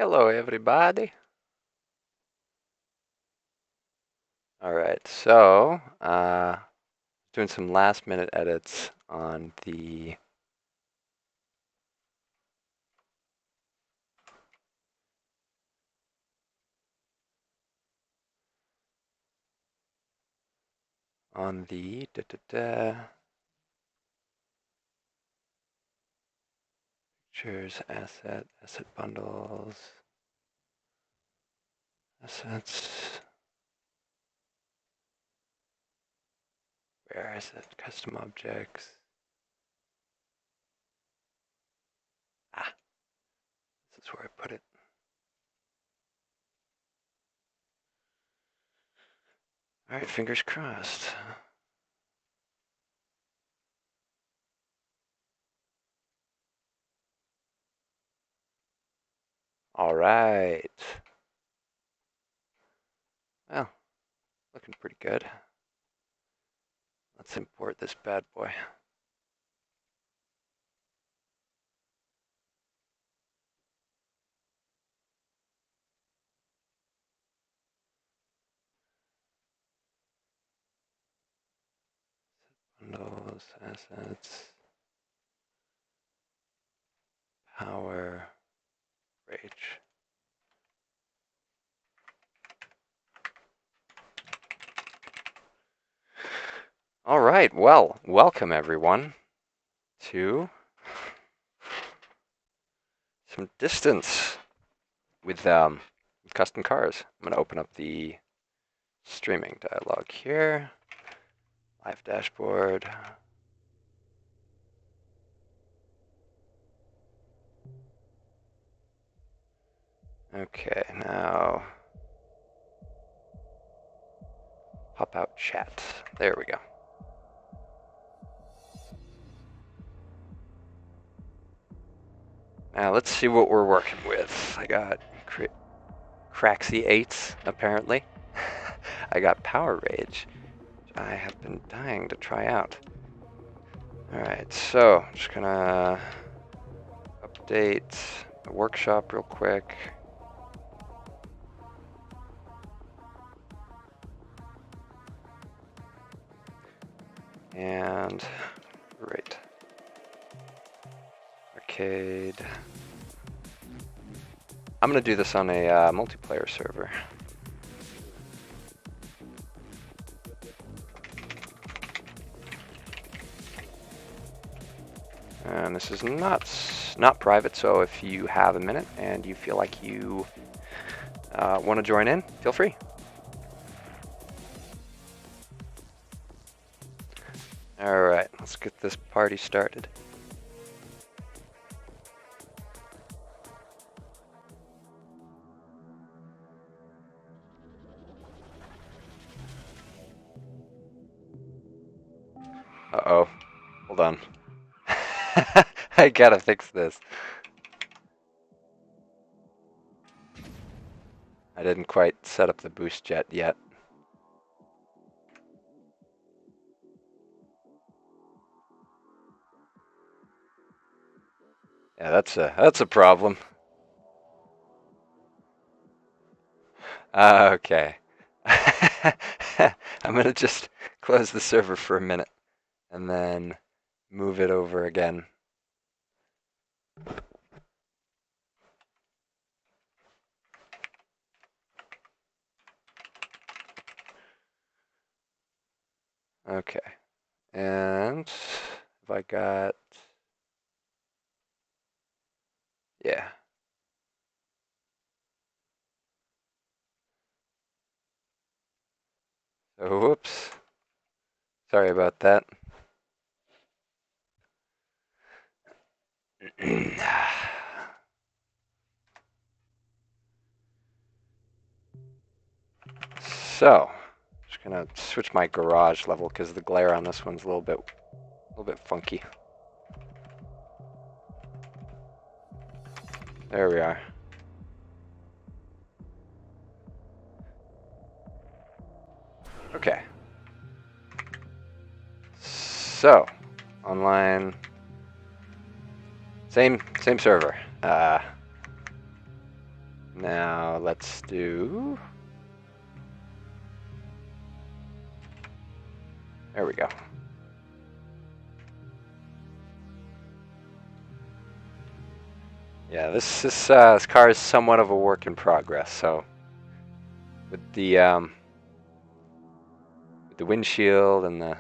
Hello, everybody. All right, so doing some last-minute edits on the pictures, asset bundles, assets. Where is it? Custom objects. Ah, this is where I put it. All right, fingers crossed. All right. Well, looking pretty good. Let's import this bad boy. Bundles, assets, power, rage. All right, well, welcome everyone to some distance with custom cars. I'm going to open up the streaming dialog here, live dashboard. Okay, now pop out chat. There we go. Now let's see what we're working with. I got Craxy 8s, apparently. I got Power Rage, which I have been dying to try out. Alright, so I'm just gonna update the workshop real quick. And right, arcade. I'm gonna do this on a multiplayer server. And this is not private, so if you have a minute and you feel like you want to join in, feel free. All right, let's get this party started. Uh-oh, hold on. I gotta fix this. I didn't quite set up the boost jet yet. Yeah, that's a problem. Okay. I'm gonna just close the server for a minute and then move it over again. Okay. And if I got, yeah. So whoops. Sorry about that. So, just gonna switch my garage level because the glare on this one's a little bit funky. There we are. Okay. So, online, same server. Now let's do... There we go. Yeah, this car is somewhat of a work in progress. So with the windshield and the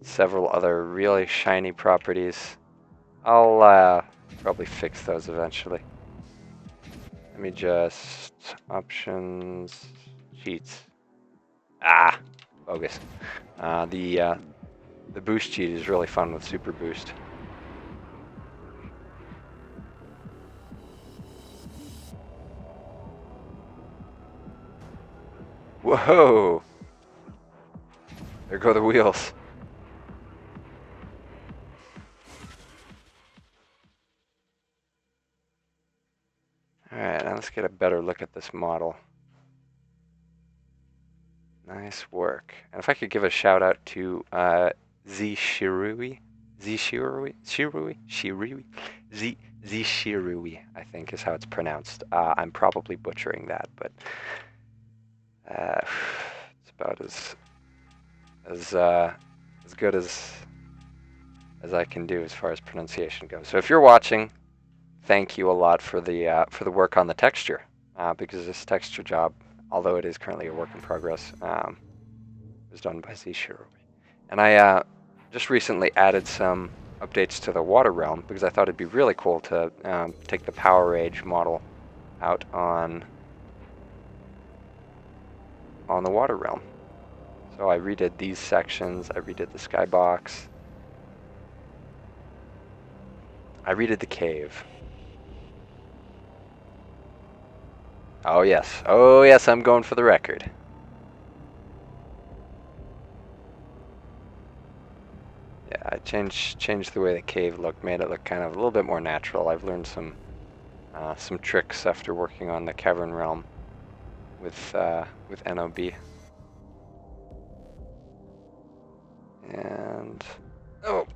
several other really shiny properties, I'll probably fix those eventually. Let me just options cheats. Ah, bogus. The boost cheat is really fun with super boost. Whoa! There go the wheels. Alright, now let's get a better look at this model. Nice work. And if I could give a shout out to Zishirui, Zishirui, I think is how it's pronounced. I'm probably butchering that, but it's about as good as I can do as far as pronunciation goes. So if you're watching, thank you a lot for the work on the texture, because this texture job, although it is currently a work in progress, was done by Zishirui. And I just recently added some updates to the water realm because I thought it'd be really cool to take the Power Rage model out on the water realm. So I redid these sections, I redid the skybox, I redid the cave. Oh yes, I'm going for the record. Yeah, I changed the way the cave looked, made it look kind of a little bit more natural. I've learned some tricks after working on the cavern realm with NOB. And oh.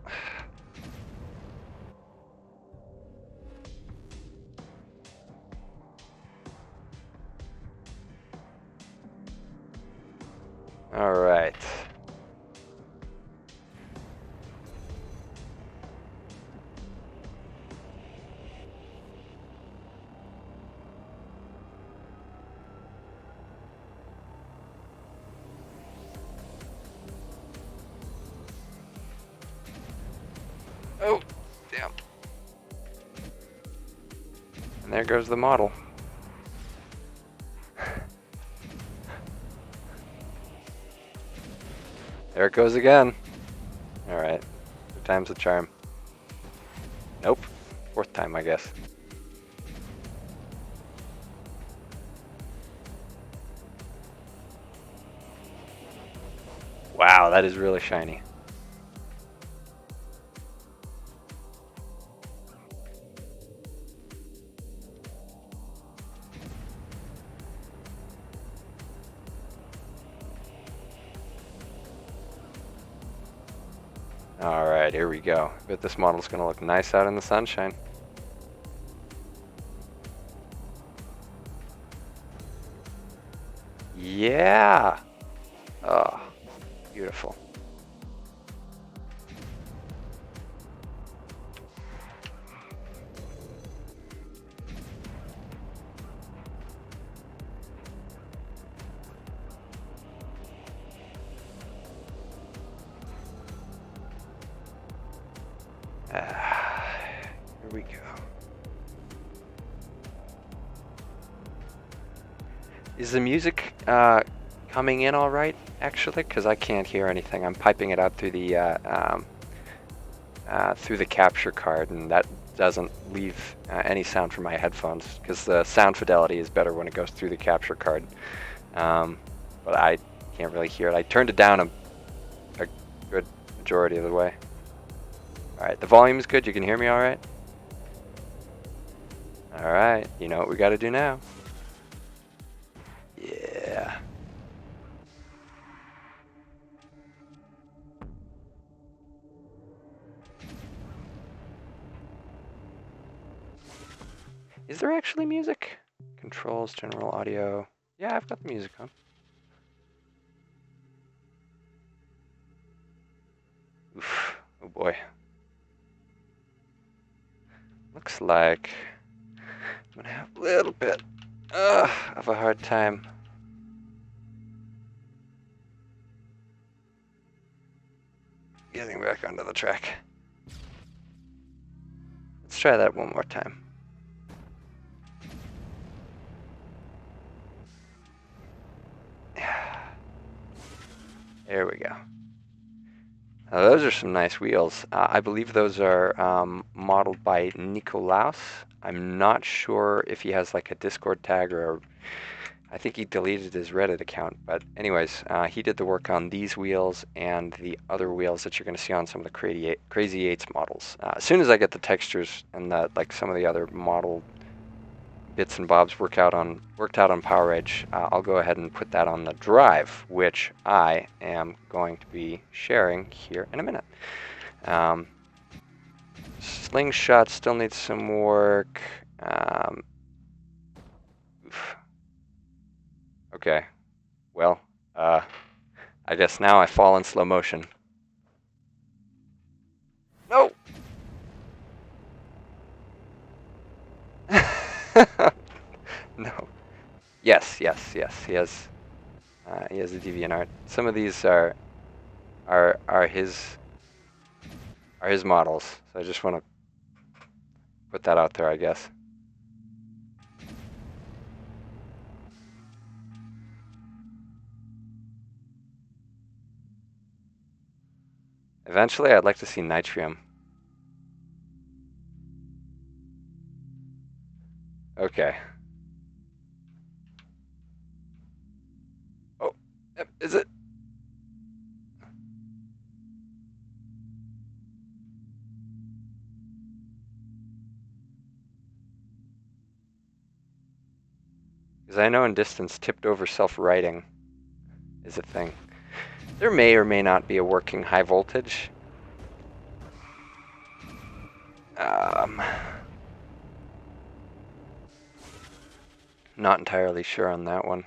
All right. Oh, damn. And there goes the model. There it goes again. All right. Third time's the charm. Nope. Fourth time, I guess. Wow, that is really shiny. All right, here we go. I bet this model's gonna look nice out in the sunshine. Yeah. Oh, beautiful. Here we go. Is the music coming in all right, actually? Because I can't hear anything. I'm piping it out through the capture card, and that doesn't leave any sound from my headphones because the sound fidelity is better when it goes through the capture card. But I can't really hear it. I turned it down a good majority of the way. All right, the volume is good. You can hear me all right? All right, you know what we got to do now. Yeah. Is there actually music? Controls, general audio. Yeah, I've got the music on. Oof. Oh boy. Looks like I'm gonna have a little bit of a hard time getting back onto the track. Let's try that one more time. There we go. Those are some nice wheels. I believe those are modeled by Nico. I'm not sure if he has like a Discord tag or I think he deleted his Reddit account. But anyways, he did the work on these wheels and the other wheels that you're going to see on some of the Crazy Eights models. As soon as I get the textures and like some of the other model bits and bobs worked out on Power Edge, I'll go ahead and put that on the drive, which I am going to be sharing here in a minute. Slingshot still needs some work. Okay, well, I guess now I fall in slow motion. No! No. Yes, he has a DeviantArt. Some of these are his models. So I just want to put that out there, I guess. Eventually, I'd like to see Nitrium. Okay. Oh, is it? Because I know in distance, tipped over self-righting is a thing. There may or may not be a working high voltage. Not entirely sure on that one.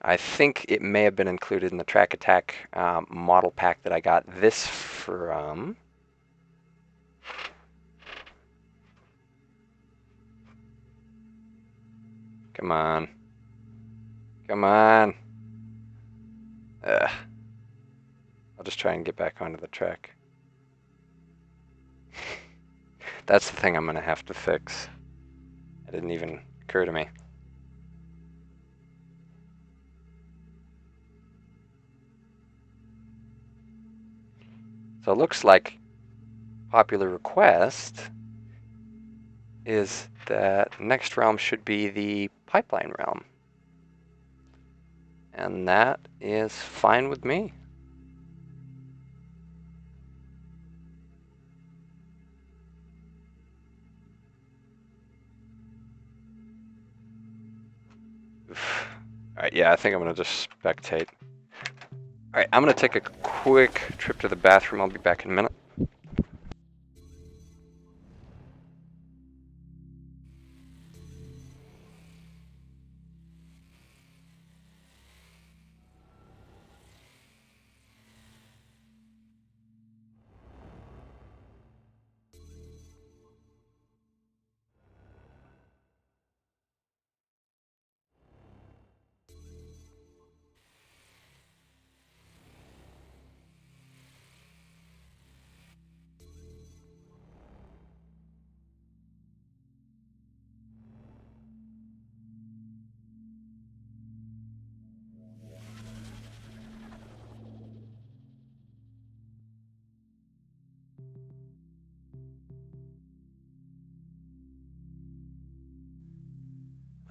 I think it may have been included in the Track Attack model pack that I got this from. Come on. Come on. Ugh. I'll just try and get back onto the track. That's the thing I'm going to have to fix. It didn't even occur to me. So it looks like popular request is that next realm should be the pipeline realm. And that is fine with me. Alright, yeah, I think I'm going to just spectate. Alright, I'm going to take a quick trip to the bathroom. I'll be back in a minute.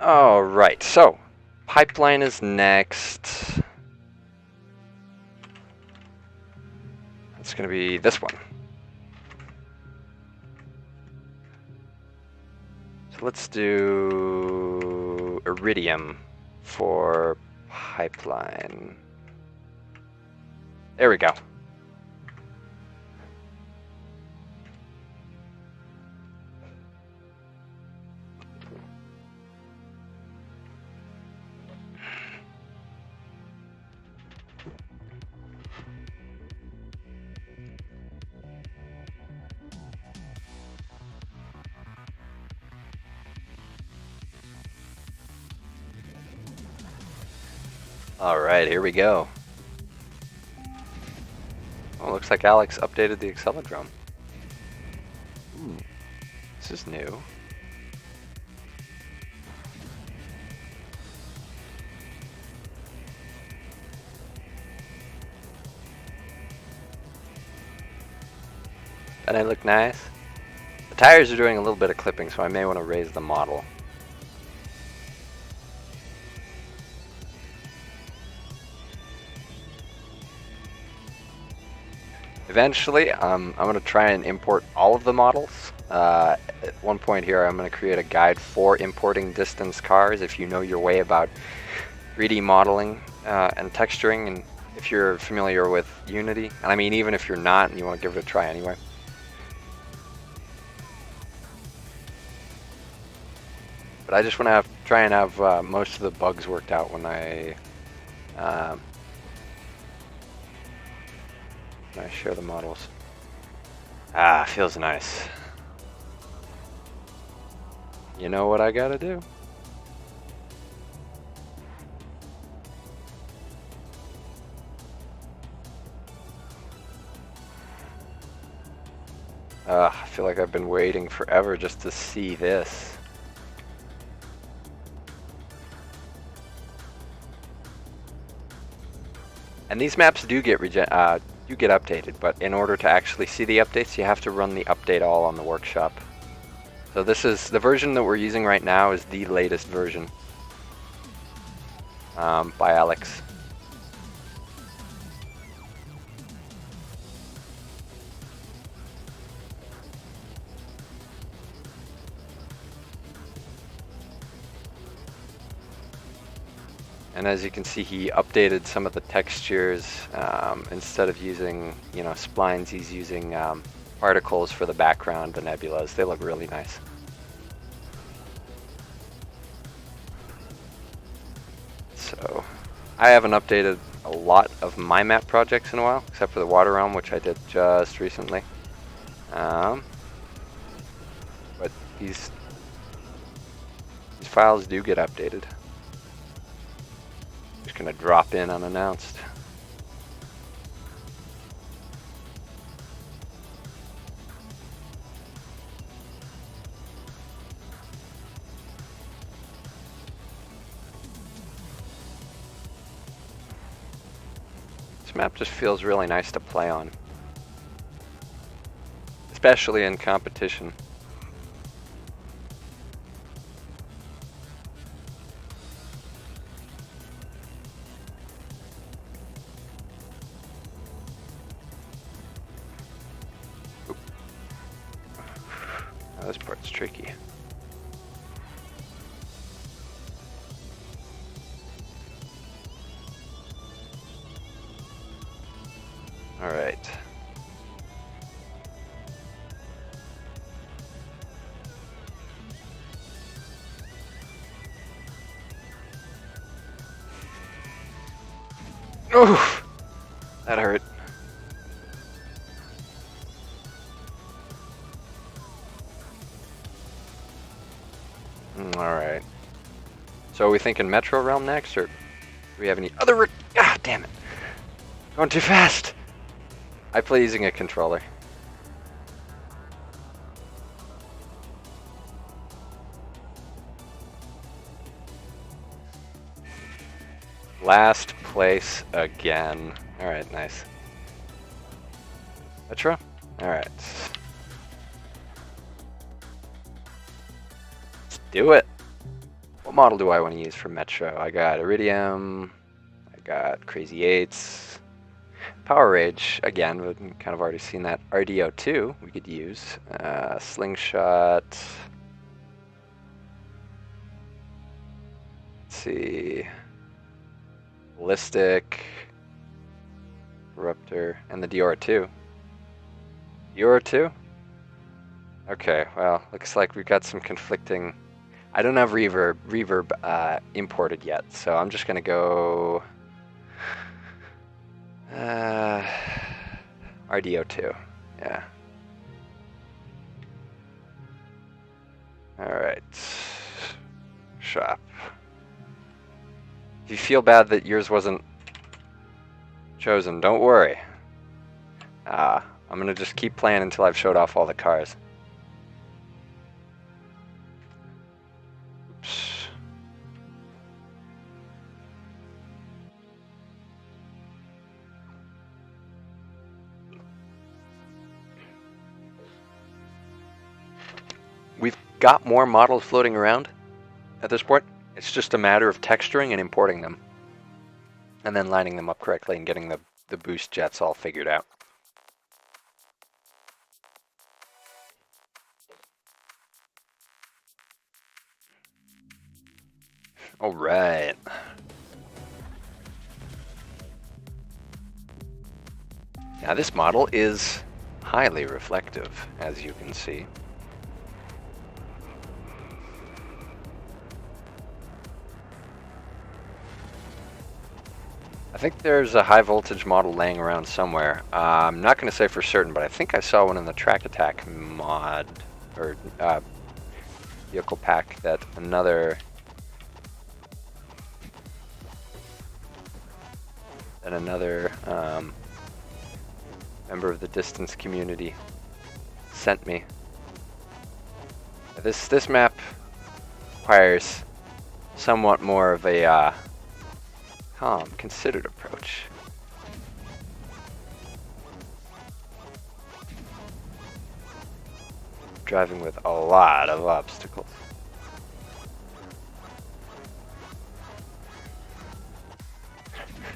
All right, so pipeline is next. It's going to be this one. So let's do Iridium for pipeline. There we go. Alright, here we go. Oh, looks like Alex updated the Acceleracers. Ooh, this is new. And they look nice. The tires are doing a little bit of clipping, so I may want to raise the model. Eventually, I'm going to try and import all of the models. At one point here, I'm going to create a guide for importing distance cars if you know your way about 3D modeling and texturing, and if you're familiar with Unity. And I mean, even if you're not and you want to give it a try anyway. But I just want to try and have most of the bugs worked out when I share the models. Ah, feels nice. You know what I gotta do? I feel like I've been waiting forever just to see this. And these maps do get updated, but in order to actually see the updates, you have to run the update all on the workshop. So this is the version that we're using right now is the latest version by Alex. And as you can see, he updated some of the textures. Instead of using, splines, he's using particles for the background, the nebulas. They look really nice. So, I haven't updated a lot of my map projects in a while, except for the Water Realm, which I did just recently. But these files do get updated. Just gonna drop in unannounced. This map just feels really nice to play on, especially in competition. Oh, this part's tricky. All right. Oof! That hurt. Alright. So are we thinking Metro Realm next, or do we have any other... Ah, damn it. Going too fast. I play using a controller. Last place again. Alright, nice. Metro? Alright. Let's do it. What model do I want to use for Metro? I got Iridium. I got Crazy Eights. Power Rage, again, we've kind of already seen that. RDO2 we could use. Slingshot. Let's see. Ballistic. Corruptor. And the Dior2. Dior2? Okay, well, looks like we've got some conflicting... I don't have reverb imported yet, so I'm just gonna go RDO2, yeah. All right, shop. If you feel bad that yours wasn't chosen, don't worry. I'm gonna just keep playing until I've showed off all the cars. Oops. We've got more models floating around at this point. It's just a matter of texturing and importing them. And then lining them up correctly and getting the boost jets all figured out. All right. Now this model is highly reflective, as you can see. I think there's a high voltage model laying around somewhere. I'm not going to say for certain, but I think I saw one in the Track Attack mod, or vehicle pack, that another member of the distance community sent me. This map requires somewhat more of a calm, considered approach. Driving with a lot of obstacles.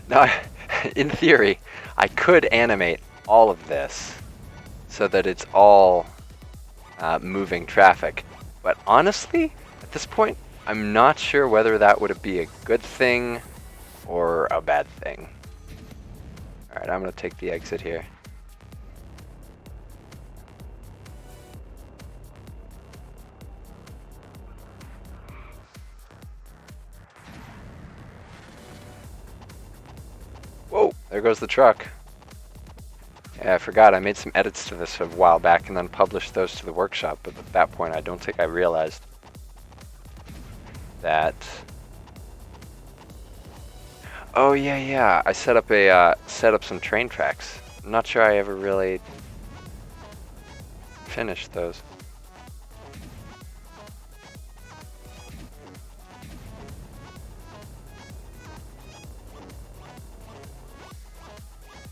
Now, in theory, I could animate all of this so that it's all moving traffic. But honestly, at this point, I'm not sure whether that would be a good thing or a bad thing. Alright, I'm going to take the exit here. Whoa, there goes the truck. Yeah, I forgot, I made some edits to this a while back and then published those to the workshop, but at that point I don't think I realized that... Oh yeah, I set up some train tracks. I'm not sure I ever really finished those.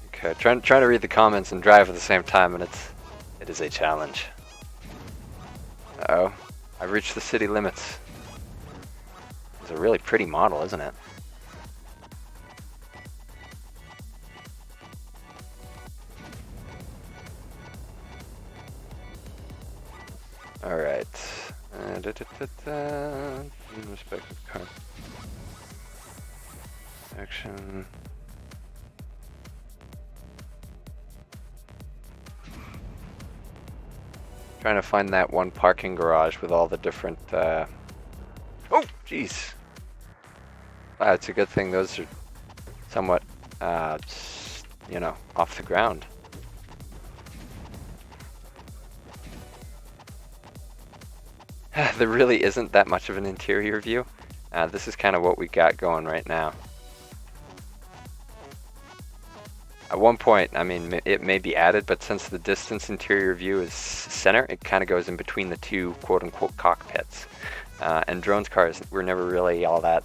Okay, trying to read the comments and drive at the same time, and it is a challenge. Uh-oh, I've reached the city limits. It's a really pretty model, isn't it? All right. Respective car action. Trying to find that one parking garage with all the different. Oh, jeez. Wow, it's a good thing those are somewhat, you know, off the ground. There really isn't that much of an interior view. This is kind of what we got going right now. At one point, I mean, it may be added, but since the distance interior view is center, it kind of goes in between the two quote-unquote cockpits. And drones cars were never really all that.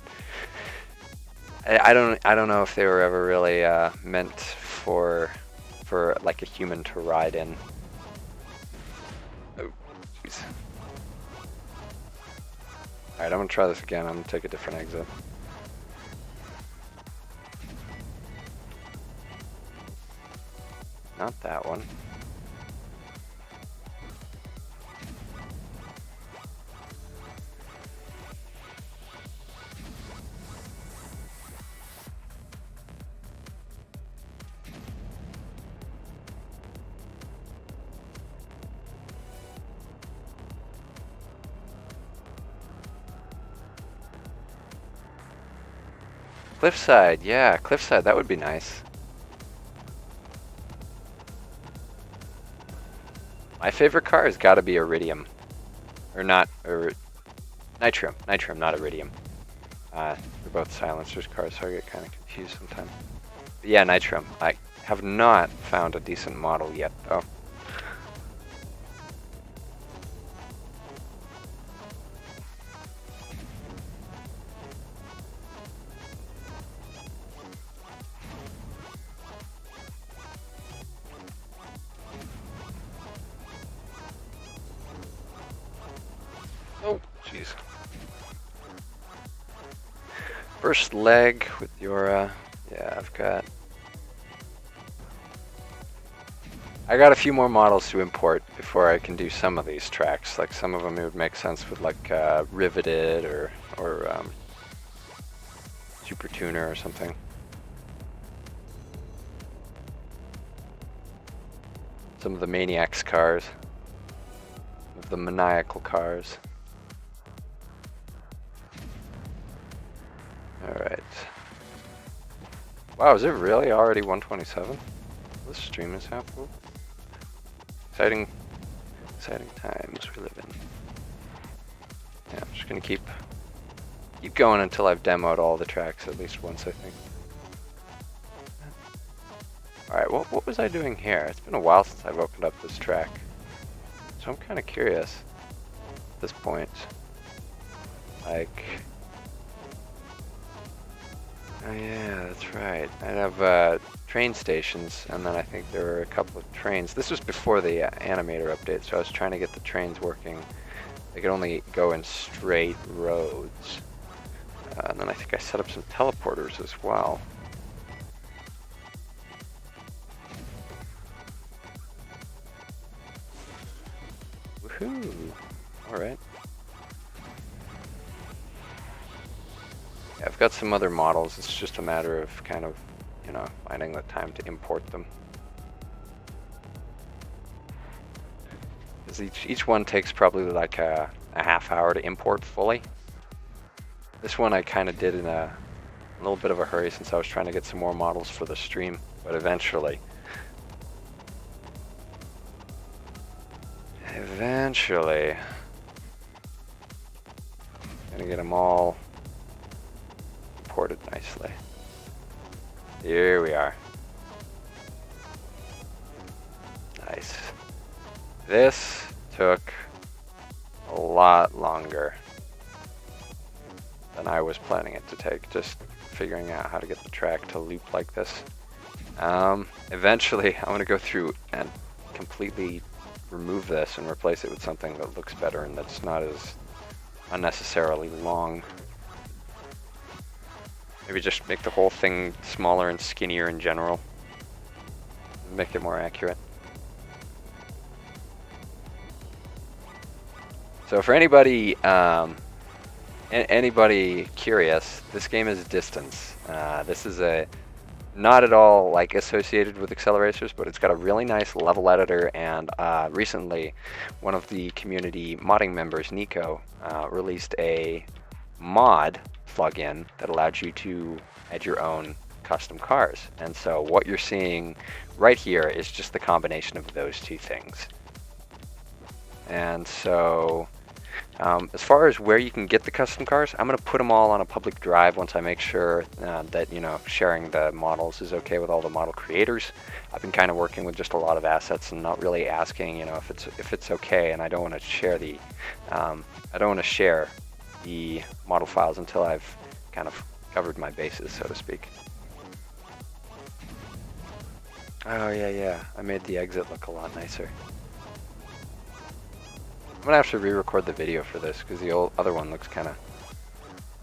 I don't know if they were ever really meant for like a human to ride in. Oh, jeez. All right, I'm gonna try this again. I'm gonna take a different exit. Not that one. Cliffside, yeah, Cliffside, that would be nice. My favorite car has got to be Iridium. Or not, or Nitrium, not Iridium. They're both silencers cars, so I get kind of confused sometimes. But yeah, Nitrum. I have not found a decent model yet, though. Oh, jeez. First leg with your, yeah, I got a few more models to import before I can do some of these tracks. Like some of them it would make sense with like Riveted or Super Tuner or something. Some of the Maniacs cars. Some of the Maniacal cars. Alright. Wow, is it really already 127? This stream is happening. Exciting times we live in. Yeah, I'm just gonna keep going until I've demoed all the tracks at least once, I think. Alright, what was I doing here? It's been a while since I've opened up this track. So I'm kind of curious at this point. Like... Oh yeah, that's right. I have train stations, and then I think there were a couple of trains. This was before the animator update, so I was trying to get the trains working. They could only go in straight roads. And then I think I set up some teleporters as well. Woohoo! Alright. Yeah, I've got some other models. It's just a matter of kind of, you know, finding the time to import them. Because each one takes probably like a half hour to import fully. This one I kind of did in a little bit of a hurry since I was trying to get some more models for the stream, but eventually gonna get them all imported nicely. Here we are. Nice. This took a lot longer than I was planning it to take, just figuring out how to get the track to loop like this. Eventually, I'm going to go through and completely remove this and replace it with something that looks better and that's not as unnecessarily long. Maybe just make the whole thing smaller and skinnier in general. Make it more accurate. So for anybody anybody curious, this game is Distance. This is not at all like associated with Acceleracers, but it's got a really nice level editor, and recently one of the community modding members, Nico, released a mod plugin that allowed you to add your own custom cars. And so what you're seeing right here is just the combination of those two things. And so as far as where you can get the custom cars, I'm going to put them all on a public drive once I make sure that, you know, sharing the models is okay with all the model creators. I've been kind of working with just a lot of assets and not really asking, you know, if it's okay, and I don't want to share the model files until I've kind of covered my bases, so to speak. Oh yeah, I made the exit look a lot nicer. I'm gonna have to re-record the video for this because the other one looks kind of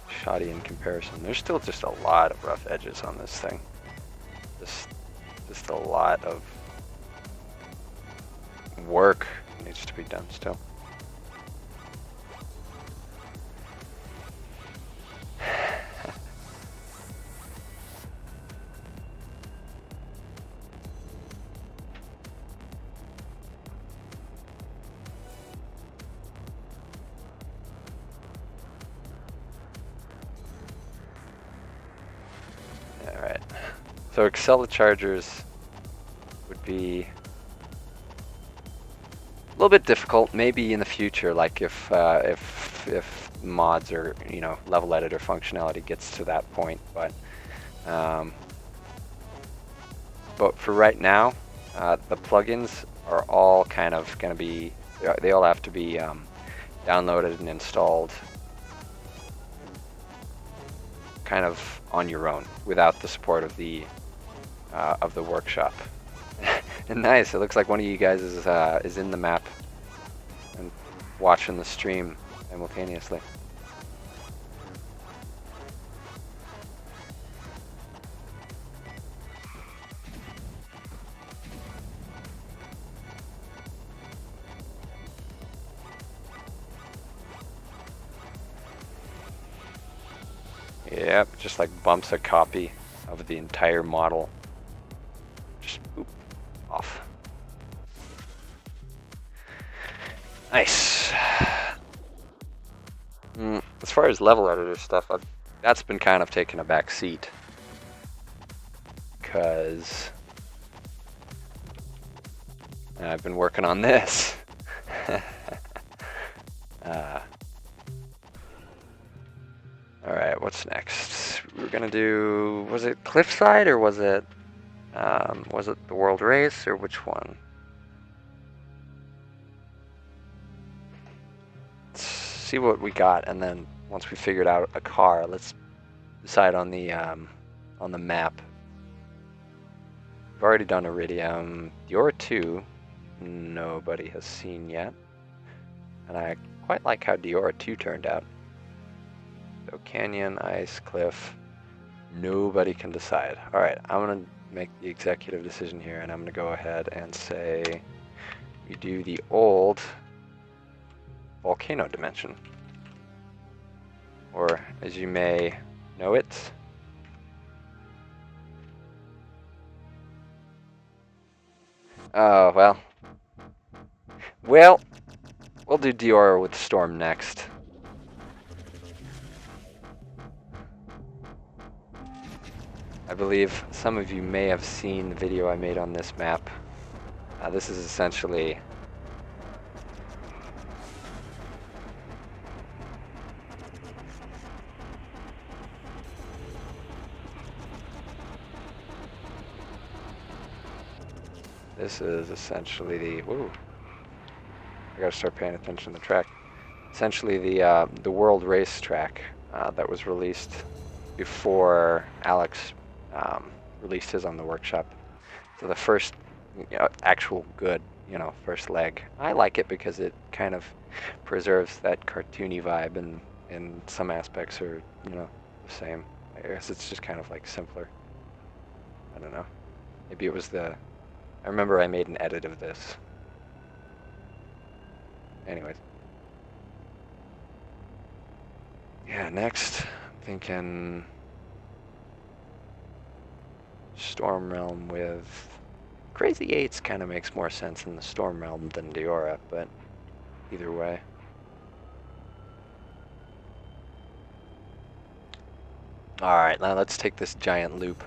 shoddy in comparison. There's still just a lot of rough edges on this thing. Just a lot of work needs to be done still. Alright, so Acceleracers would be a little bit difficult, maybe in the future, like if mods or, you know, level editor functionality gets to that point. But for right now, the plugins are all kind of going to be, they all have to be downloaded and installed kind of on your own without the support of the workshop. And nice, it looks like one of you guys is in the map and watching the stream simultaneously. Yep, just like bumps a copy of the entire model. Just boop, off. Nice. As far as level editor stuff, that's been kind of taking a back seat. Because I've been working on this. Alright, what's next? We're gonna do, was it Cliffside or was it the World Race or which one? Let's see what we got, and then once we figured out a car, let's decide on the map. We've already done Iridium. Diora 2, nobody has seen yet. And I quite like how Diora 2 turned out. So Canyon, Ice, Cliff, nobody can decide. Alright, I'm going to make the executive decision here, and I'm going to go ahead and say we do the old volcano dimension. Or, as you may know it, oh, well, we'll do Diora with Storm next. I believe some of you may have seen the video I made on this map. This is essentially the, whoa, I gotta start paying attention to the track. Essentially the World Race track that was released before Alex released his on the workshop. So the first actual good, first leg. I like it because it kind of preserves that cartoony vibe, and in some aspects are, the same. I guess it's just kind of like simpler. I don't know. Maybe it was I remember I made an edit of this. Anyways. Yeah, next, I'm thinking Storm Realm with Crazy Eights kind of makes more sense in the Storm Realm than Diora, but either way. Alright, now let's take this giant loop.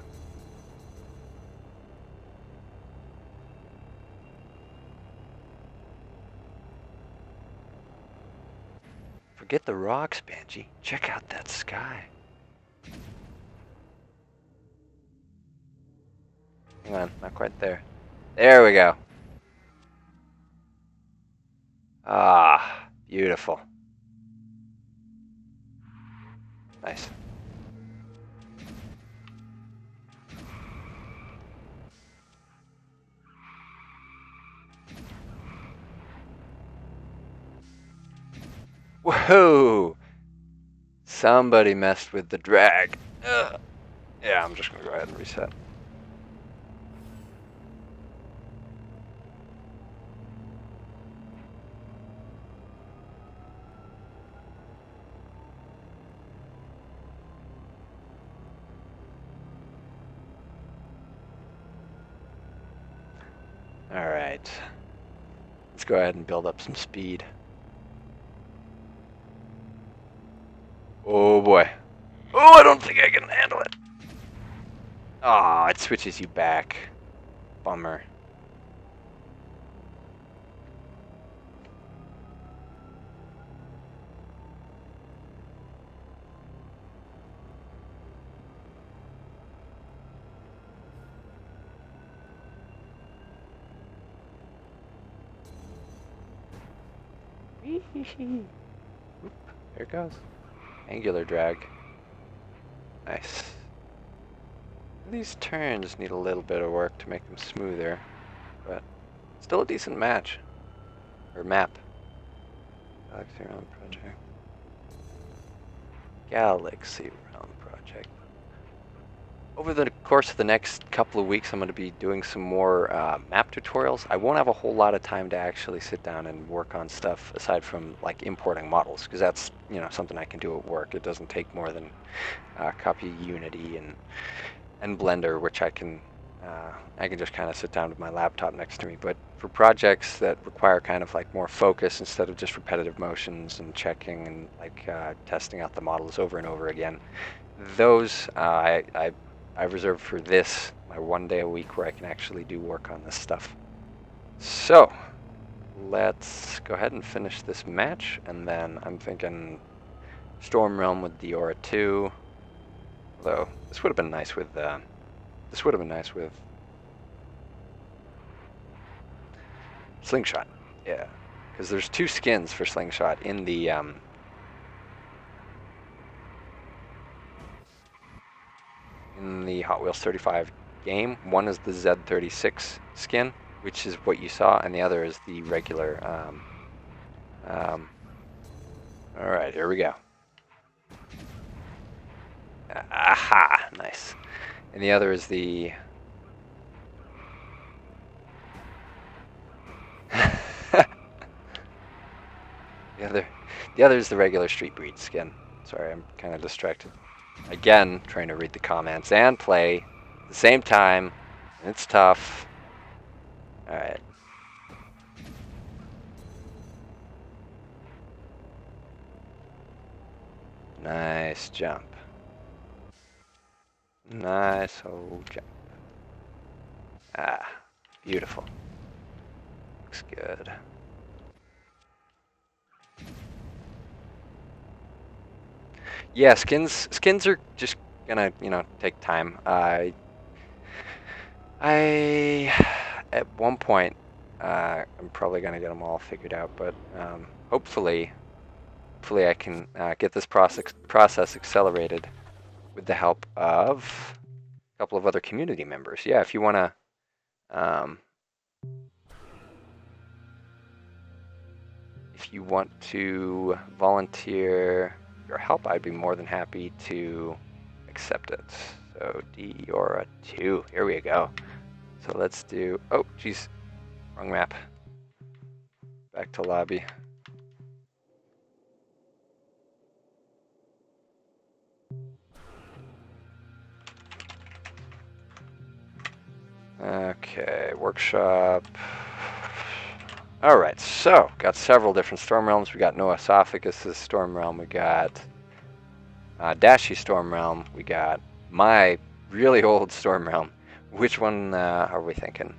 Forget the rocks, Banshee. Check out that sky. Hang on, not quite there. There we go. Ah, beautiful. Nice. Whoa! Somebody messed with the drag. Ugh. Yeah, I'm just gonna go ahead and reset. Alright. Let's go ahead and build up some speed. Oh boy. Oh, I don't think I can handle it. Oh, it switches you back. Bummer. Oop, there it goes. Angular drag. Nice. These turns need a little bit of work to make them smoother, but still a decent match. Or map. Galaxy Realm Project. Galaxy Realm Project. Over the course of the next couple of weeks, I'm going to be doing some more map tutorials. I won't have a whole lot of time to actually sit down and work on stuff aside from like importing models, because that's, you know, something I can do at work. It doesn't take more than copy Unity and Blender, which I can just kind of sit down with my laptop next to me. But for projects that require kind of like more focus instead of just repetitive motions and checking and like testing out the models over and over again, those I've reserved for this, my 1 day a week where I can actually do work on this stuff. So let's go ahead and finish this match, and then I'm thinking Storm Realm with Diora 2. Although this would have been nice with Slingshot. Yeah, because there's 2 skins for Slingshot in the Hot Wheels 35 game. One is the Z36 skin, which is what you saw, and the other is the regular. All right, here we go. Aha, nice. And the other is the. The other is the regular Street Breed skin. Sorry, I'm kind of distracted. Again, trying to read the comments and play at the same time. It's tough. All right. Nice jump. Nice old jump. Ah, beautiful. Looks good. Yeah, skins are just gonna, you know, take time. I at one point I'm probably gonna get them all figured out, but hopefully I can get this process accelerated with the help of a couple of other community members. Yeah, if you wanna volunteer your help, I'd be more than happy to accept it. So Diora 2, here we go. So let's do, oh geez, wrong map. Back to lobby. Okay, workshop. All right, so got several different Storm Realms. We got No Esophagus' Storm Realm. We got Dashy Storm Realm. We got my really old Storm Realm. Which one are we thinking?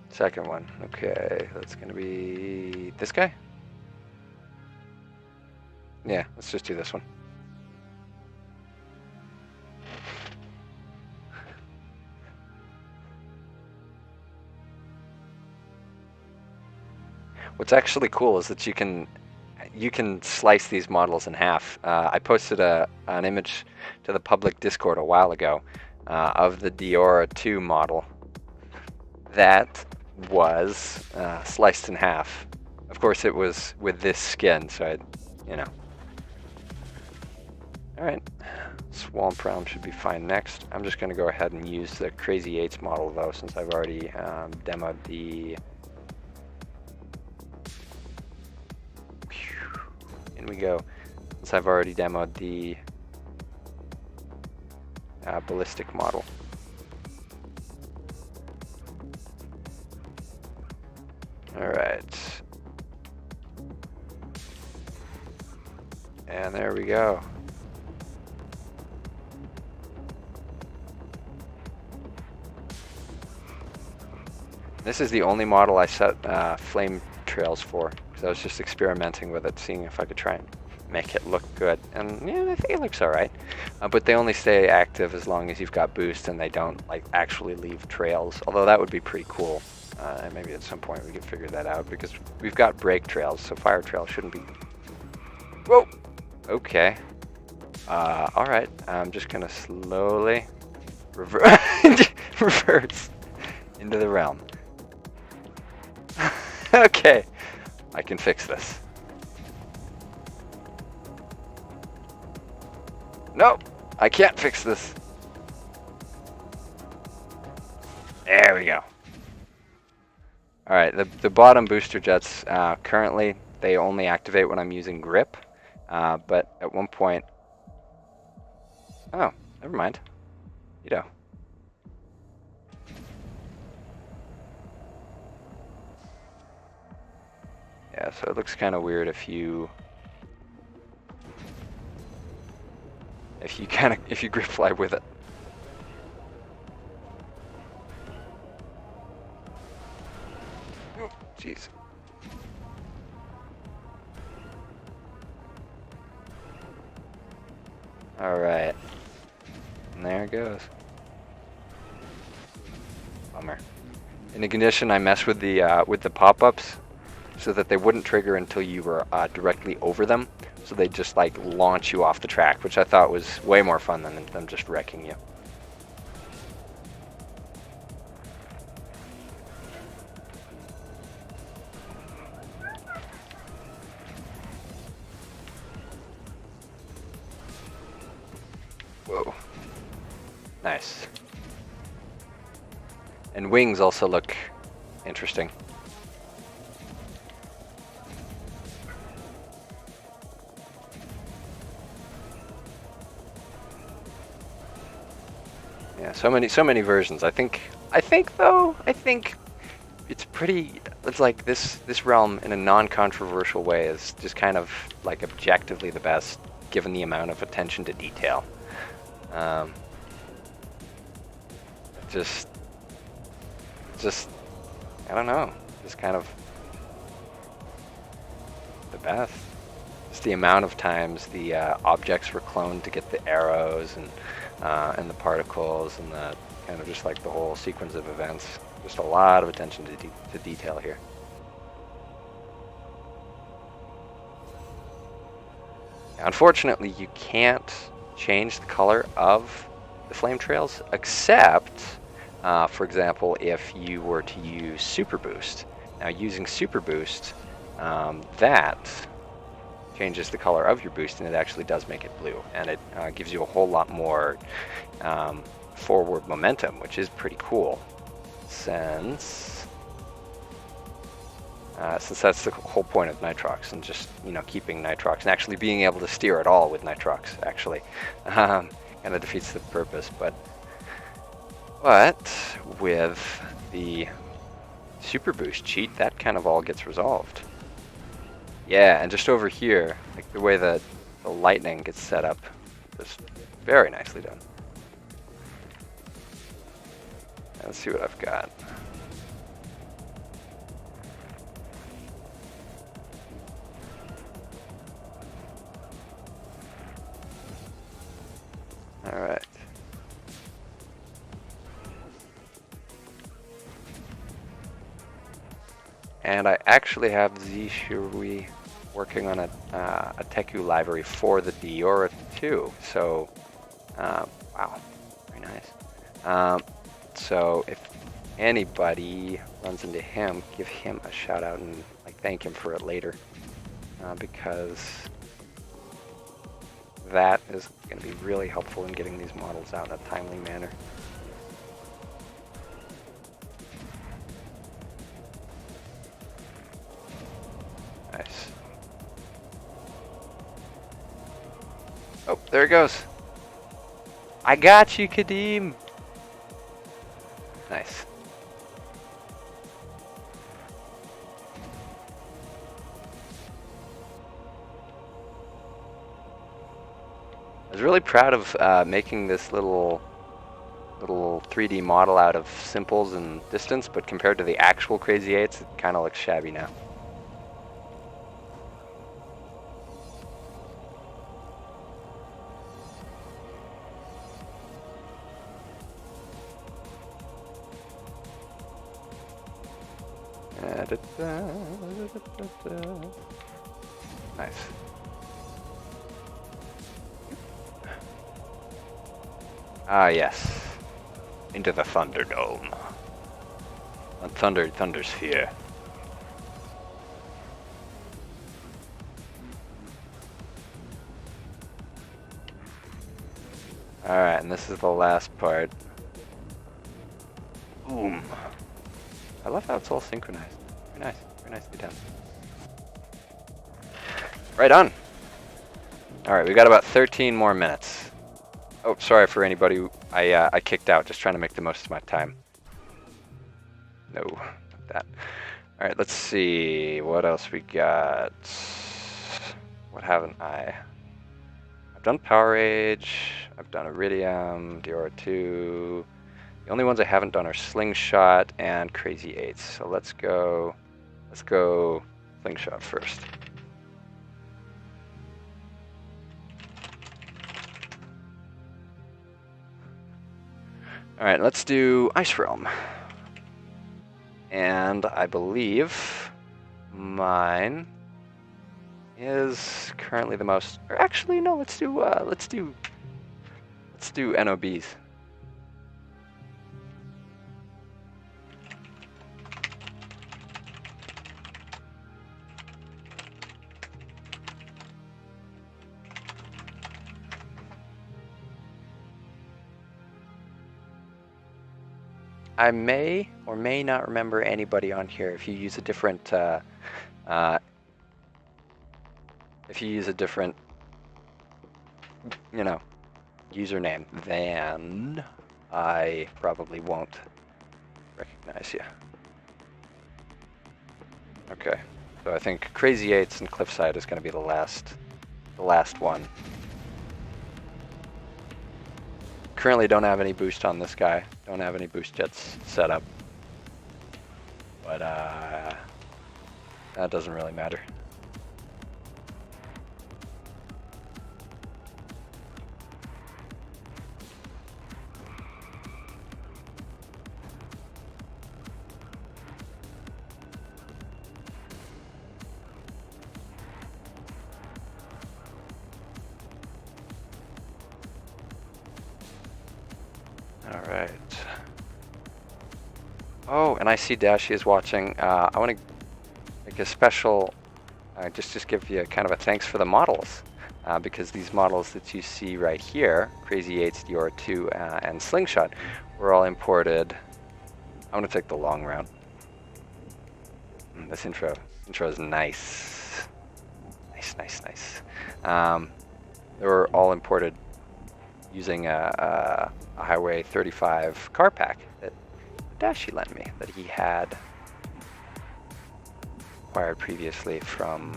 Second one. Okay, that's gonna be this guy? Yeah, let's just do this one. What's actually cool is that you can slice these models in half. I posted an image to the public Discord a while ago of the Diora 2 model that was sliced in half. Of course, it was with this skin, so I, you know. All right, Swamp Realm should be fine next. I'm just going to go ahead and use the Crazy 8s model though, since I've already demoed the. In we go. Since I've already demoed the ballistic model. All right. And there we go. This is the only model I set flame trails for, because I was just experimenting with it, seeing if I could try and make it look good. And yeah, I think it looks alright. But they only stay active as long as you've got boost and they don't like actually leave trails. Although that would be pretty cool. And maybe at some point we could figure that out, because we've got brake trails, so fire trails shouldn't be... Whoa! Okay. Alright, I'm just gonna slowly reverse into the realm. Okay, I can fix this. No, I can't fix this. There we go. Alright, the bottom booster jets, currently, they only activate when I'm using grip. But at one point... Oh, never mind. You know. Yeah, so it looks kind of weird if you grip fly with it. Oh, jeez. All right, and there it goes. Bummer. In a condition, I messed with the pop-ups so that they wouldn't trigger until you were directly over them. So they just like launch you off the track, which I thought was way more fun than them just wrecking you. Whoa. Nice. And wings also look interesting. Yeah, so many versions. I think it's pretty, it's like this realm in a non-controversial way is just kind of like objectively the best given the amount of attention to detail. Just I don't know, just kind of the best. Just the amount of times the objects were cloned to get the arrows and the particles and the kind of just like the whole sequence of events. Just a lot of attention to detail here. Unfortunately, you can't change the color of the flame trails, except, for example, if you were to use Super Boost. Now, using Super Boost, that changes the color of your boost, and it actually does make it blue, and it gives you a whole lot more forward momentum, which is pretty cool, since that's the whole point of nitrox, and just keeping nitrox and actually being able to steer at all with nitrox actually kind of defeats the purpose. But with the Super Boost cheat, that kind of all gets resolved. Yeah, and just over here, like the way that the lightning gets set up, just very nicely done. Let's see what I've got. All right. And I actually have Zishui working on a Teku library for the Diora too. So, wow, very nice. So if anybody runs into him, give him a shout out and thank him for it later, because that is going to be really helpful in getting these models out in a timely manner. Nice. Oh, there it goes. I got you, Kadeem. Nice. I was really proud of making this little little 3D model out of simples and distance, but compared to the actual Crazy Eights, it kind of looks shabby now. Nice. Ah, yes. Into the Thunderdome. On Thundersphere. Alright, and this is the last part. Boom. I love how it's all synchronized. Very nice. Very nicely done. Right on. Alright, we got about 13 more minutes. Oh, sorry for anybody I kicked out, just trying to make the most of my time. No, not that. Alright, let's see. What else we got? What haven't I? I've done Power Rage. I've done Iridium, DR2. The only ones I haven't done are Slingshot and Crazy Eights. So let's go Slingshot first. All right, let's do Ice Realm. And I believe mine is currently the most, or actually no, let's do NOBs. I may or may not remember anybody on here if you use a different you know, username, then I probably won't recognize you. Okay, so I think Crazy Eights and Cliffside is going to be the last one. Currently don't have any boost on this guy. Don't have any boost jets set up. But that doesn't really matter. All right. Oh, and I see Dashi is watching. I want to make a special, just give you kind of a thanks for the models, because these models that you see right here, Crazy Eights, DR2, and Slingshot, were all imported. I want to take the long route. This intro is nice. Nice. They were all imported using a Highway 35 car pack that Dashi lent me, that he had acquired previously from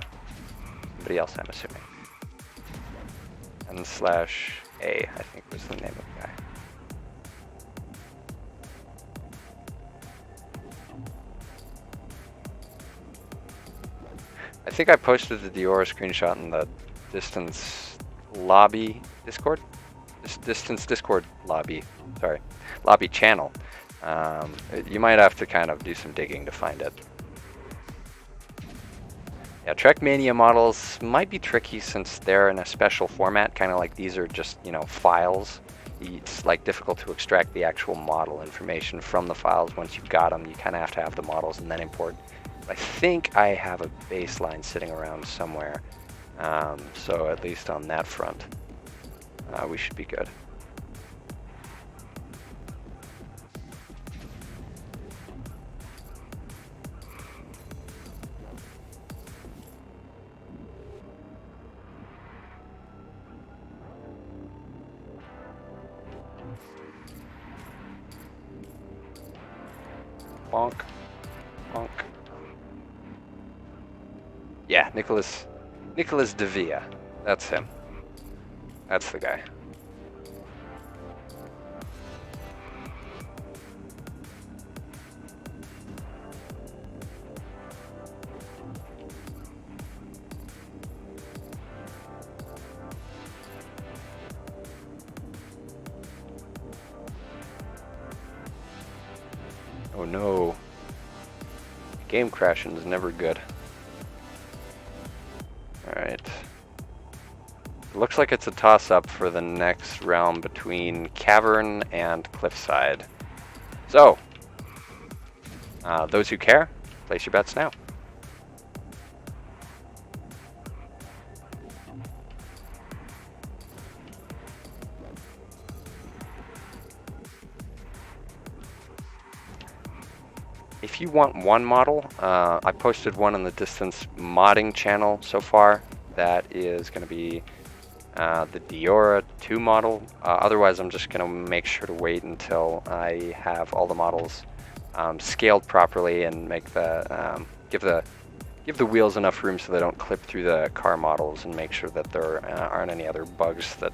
somebody else, I'm assuming. N/A, I think was the name of the guy. I think I posted the Dior screenshot in the Distance lobby Discord. Distance Discord lobby, sorry, lobby channel. You might have to kind of do some digging to find it. Yeah, Trackmania models might be tricky since they're in a special format, kind of like these are just, you know, files. It's like difficult to extract the actual model information from the files. Once you've got them, you kind of have to have the models and then import. But I think I have a baseline sitting around somewhere, so at least on that front, we should be good. Bonk. Bonk. Yeah, Nicholas De Villa. That's him. That's the guy. Oh no. Game crashing is never good. Alright. Looks like it's a toss-up for the next realm between Cavern and Cliffside. So, those who care, place your bets now. If you want one model, I posted one on the Distance modding channel so far. That is going to be the Diora 2 model. Otherwise, I'm just going to make sure to wait until I have all the models scaled properly and make the give the wheels enough room so they don't clip through the car models, and make sure that there aren't any other bugs that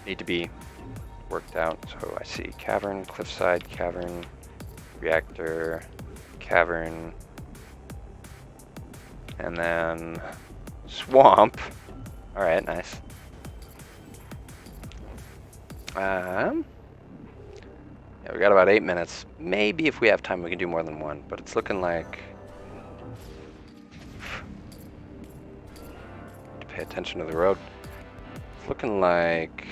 need to be worked out. So I see Cavern, Cliffside, Cavern, Reactor, Cavern, and then Swamp. All right, nice. Yeah, we got about 8 minutes. Maybe if we have time, we can do more than one, but it's looking like to pay attention to the road. It's looking like,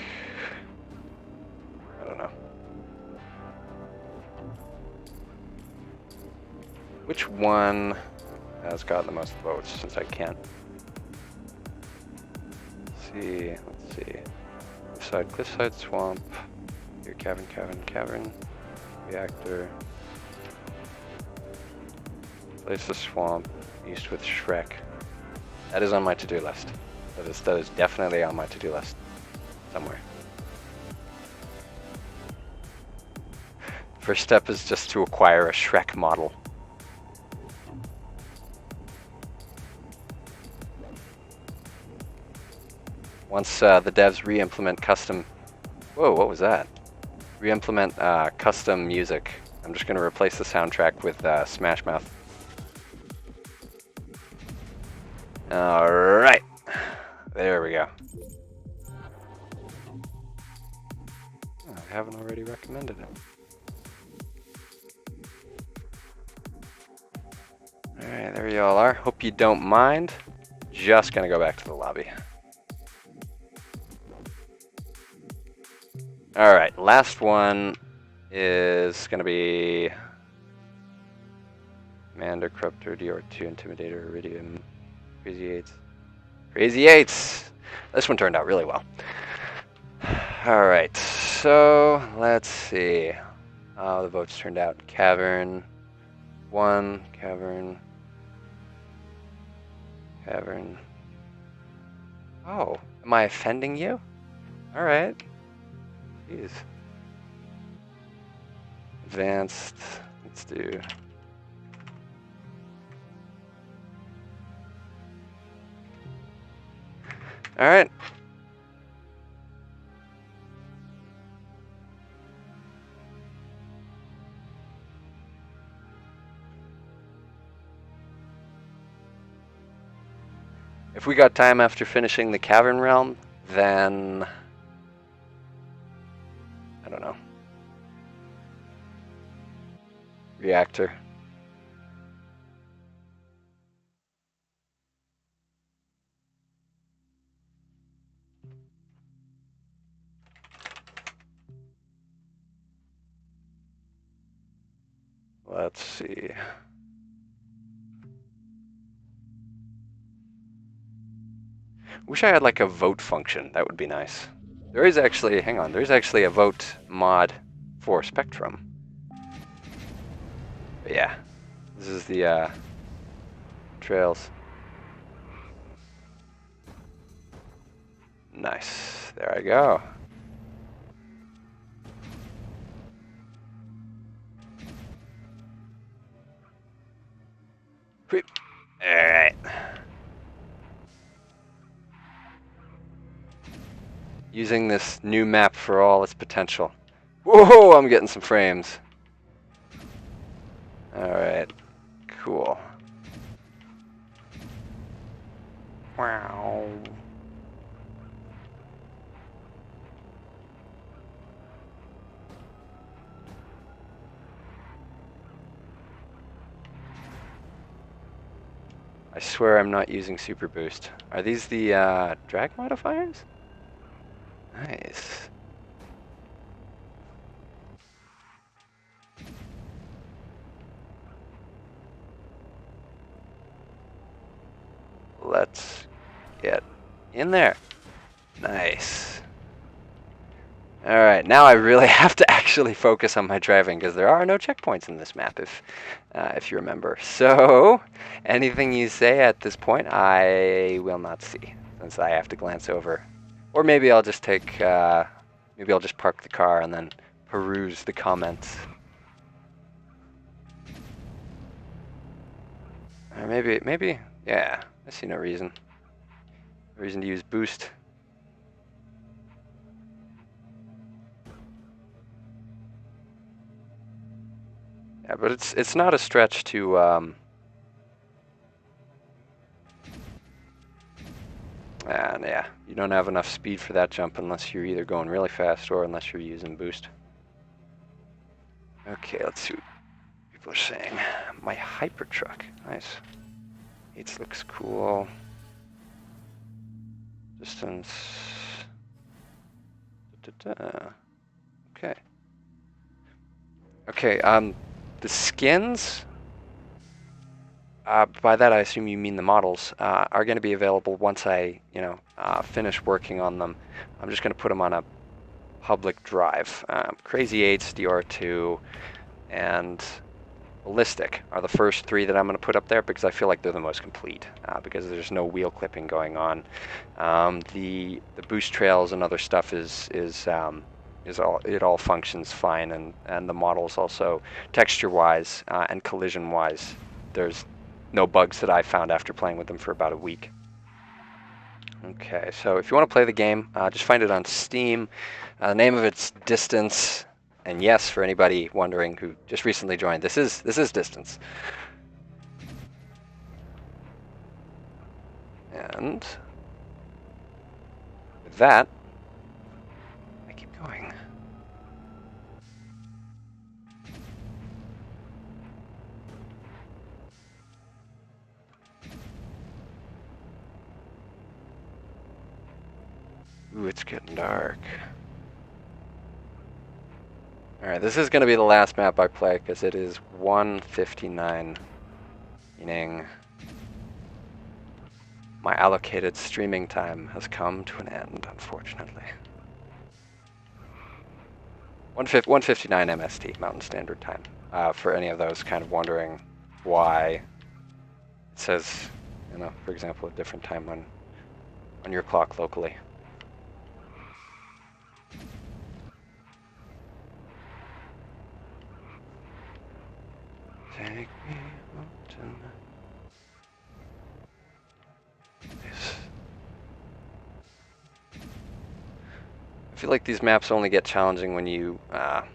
I don't know. Which one has got the most votes, since I can't see? Let's see. Cliffside, Swamp. Here, Cavern. Reactor. Place the Swamp. East with Shrek. That is on my to-do list. That is definitely on my to-do list. Somewhere. First step is just to acquire a Shrek model. Once the devs re-implement custom... Whoa, what was that? Re-implement custom music. I'm just going to replace the soundtrack with Smash Mouth. Alright. There we go. Oh, I haven't already recommended it. Alright, there you all are. Hope you don't mind. Just going to go back to the lobby. Alright, last one is going to be Commander, Corruptor, DR2, Intimidator, Iridium, Crazy Eights. Crazy Eights! This one turned out really well. Alright, so let's see how the votes turned out. Cavern, 1, Cavern. Oh, am I offending you? Alright. Jeez. Advanced, let's do. All right. If we got time after finishing the Cavern Realm, then I don't know. Reactor. Let's see. Wish I had like a vote function. That would be nice. There is actually, hang on, there's actually a vote mod for Spectrum. But yeah, this is the trails. Nice. There I go. All right. Using this new map for all its potential. Whoa, I'm getting some frames. All right, cool. Wow. swear I'm not using super boost. Are these the drag modifiers? Nice. Let's get in there. Nice. Alright, now I really have to actually focus on my driving because there are no checkpoints in this map if you remember. So, anything you say at this point, I will not see since I have to glance over. Or maybe I'll just take, maybe I'll just park the car and then peruse the comments. Or maybe, yeah, I see no reason. No reason to use boost. Yeah, but it's not a stretch to and yeah, you don't have enough speed for that jump unless you're either going really fast or unless you're using boost. Okay, let's see what people are saying. My hyper truck, nice. It looks cool. Distance. Okay. Okay. The skins. By that I assume you mean the models, are going to be available once I, finish working on them. I'm just going to put them on a public drive. Crazy 8s, DR2, and Ballistic are the first 3 that I'm going to put up there because I feel like they're the most complete because there's no wheel clipping going on. The boost trails and other stuff it all functions fine, and the models also texture-wise and collision-wise, there's no bugs that I found after playing with them for about a week. Okay, so if you want to play the game, just find it on Steam. The name of it's Distance, and yes, for anybody wondering who just recently joined, this is Distance. And with that, I keep going. Ooh, it's getting dark. Alright, this is going to be the last map I play because it is 1:59, meaning my allocated streaming time has come to an end, unfortunately. 1:59 MST, Mountain Standard Time. For any of those kind of wondering why it says, for example, a different time on your clock locally. Take me out tonight. I feel like these maps only get challenging when you have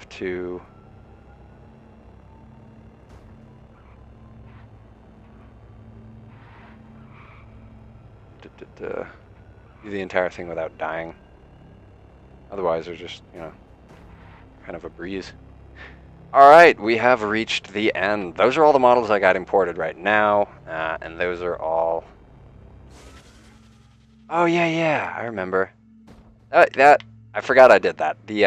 to do the entire thing without dying. Otherwise, they're just, kind of a breeze. Alright, we have reached the end. Those are all the models I got imported right now, and those are all... Oh, yeah, I remember. I forgot I did that. The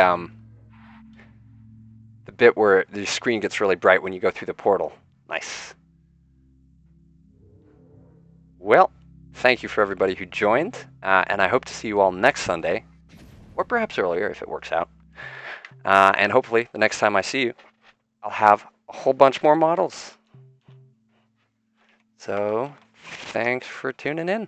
bit where the screen gets really bright when you go through the portal. Nice. Well, thank you for everybody who joined, and I hope to see you all next Sunday, or perhaps earlier if it works out. And hopefully, the next time I see you, I'll have a whole bunch more models. So, thanks for tuning in.